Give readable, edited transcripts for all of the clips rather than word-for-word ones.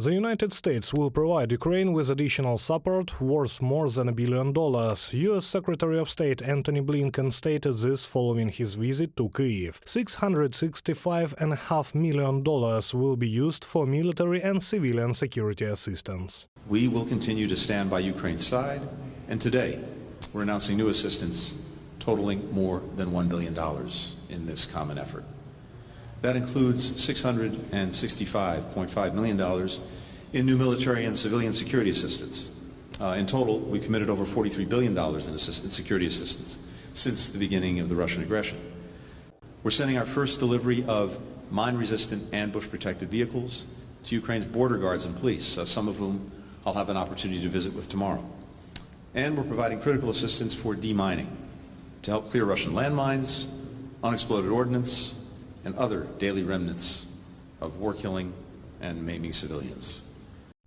The United States will provide Ukraine with additional support worth more than $1 billion. U.S. Secretary of State Antony Blinken stated this following his visit to Kyiv. $665.5 million will be used for military and civilian security assistance. We will continue to stand by Ukraine's side, and today we're announcing new assistance totaling more than $1 billion in this common effort. That includes $665.5 million in new military and civilian security assistance. In total, we committed over $43 billion in security assistance since the beginning of the Russian aggression. We're sending our first delivery of mine-resistant ambush-protected vehicles to Ukraine's border guards and police, some of whom I'll have an opportunity to visit with tomorrow. And we're providing critical assistance for demining to help clear Russian landmines, unexploded ordnance, and other daily remnants of war killing and maiming civilians.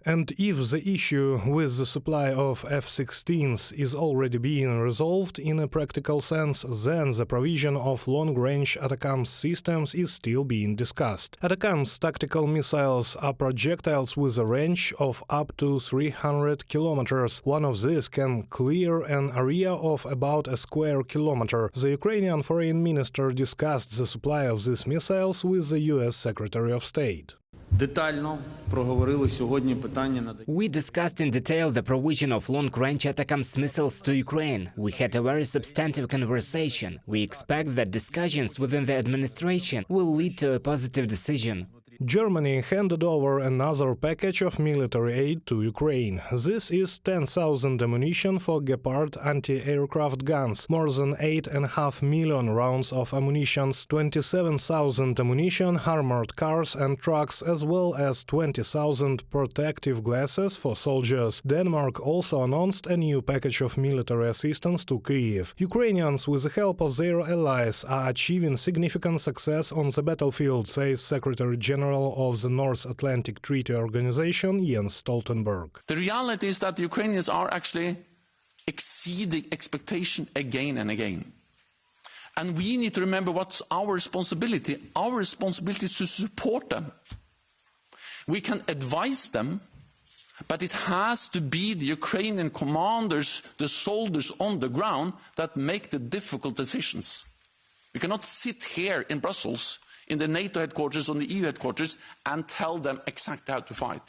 And if the issue with the supply of F-16s is already being resolved in a practical sense, then the provision of long-range ATACMS systems is still being discussed. ATACMS tactical missiles are projectiles with a range of up to 300 kilometers. One of these can clear an area of about a square kilometer. The Ukrainian foreign minister discussed the supply of these missiles with the U.S. Secretary of State. We discussed in detail the provision of long-range ATACMS missiles to Ukraine. We had a very substantive conversation. We expect that discussions within the administration will lead to a positive decision. Germany handed over another package of military aid to Ukraine. This is 10,000 ammunition for Gepard anti-aircraft guns, more than 8.5 million rounds of ammunition, 27,000 ammunition, armored cars and trucks, as well as 20,000 protective glasses for soldiers. Denmark also announced a new package of military assistance to Kyiv. Ukrainians, with the help of their allies, are achieving significant success on the battlefield, says Secretary General of the North Atlantic Treaty Organization, Jens Stoltenberg. The reality is that the Ukrainians are actually exceeding expectation again and again. And we need to remember what's our responsibility. Our responsibility is to support them. We can advise them, but it has to be the Ukrainian commanders, the soldiers on the ground, that make the difficult decisions. We cannot sit here in Brussels in the NATO headquarters, on the EU headquarters, and tell them exactly how to fight.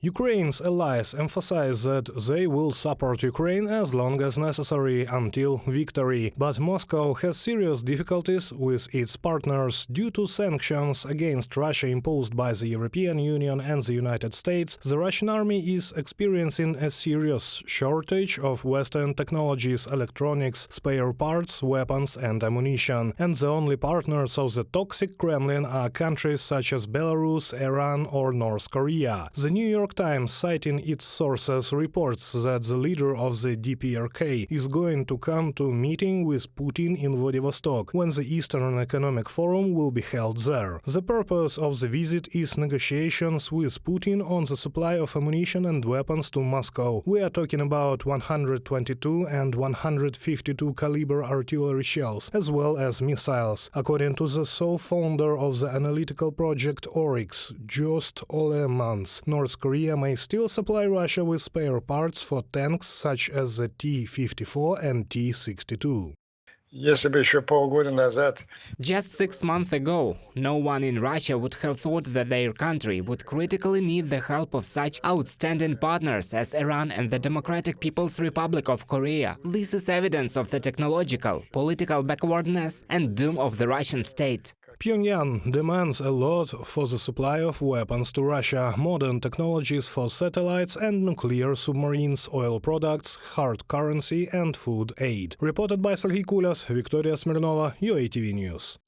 Ukraine's allies emphasize that they will support Ukraine as long as necessary until victory. But Moscow has serious difficulties with its partners due to sanctions against Russia imposed by the European Union and the United States. The Russian army is experiencing a serious shortage of Western technologies, electronics, spare parts, weapons and ammunition. And the only partners of the toxic Kremlin are countries such as Belarus, Iran or North Korea. The New York Times, citing its sources, reports that the leader of the DPRK is going to come to a meeting with Putin in Vladivostok, when the Eastern Economic Forum will be held there. The purpose of the visit is negotiations with Putin on the supply of ammunition and weapons to Moscow. We are talking about 122 and 152 caliber artillery shells, as well as missiles. According to the co-founder of the analytical project Oryx, Jost Ole Mans, North Korea may still supply Russia with spare parts for tanks such as the T-54 and T-62. Just 6 months ago, no one in Russia would have thought that their country would critically need the help of such outstanding partners as Iran and the Democratic People's Republic of Korea. This is evidence of the technological, political backwardness and doom of the Russian state. Pyongyang demands a lot for the supply of weapons to Russia, modern technologies for satellites and nuclear submarines, oil products, hard currency and food aid. Reported by Serhiy Kulias, Victoria Smirnova, UATV News.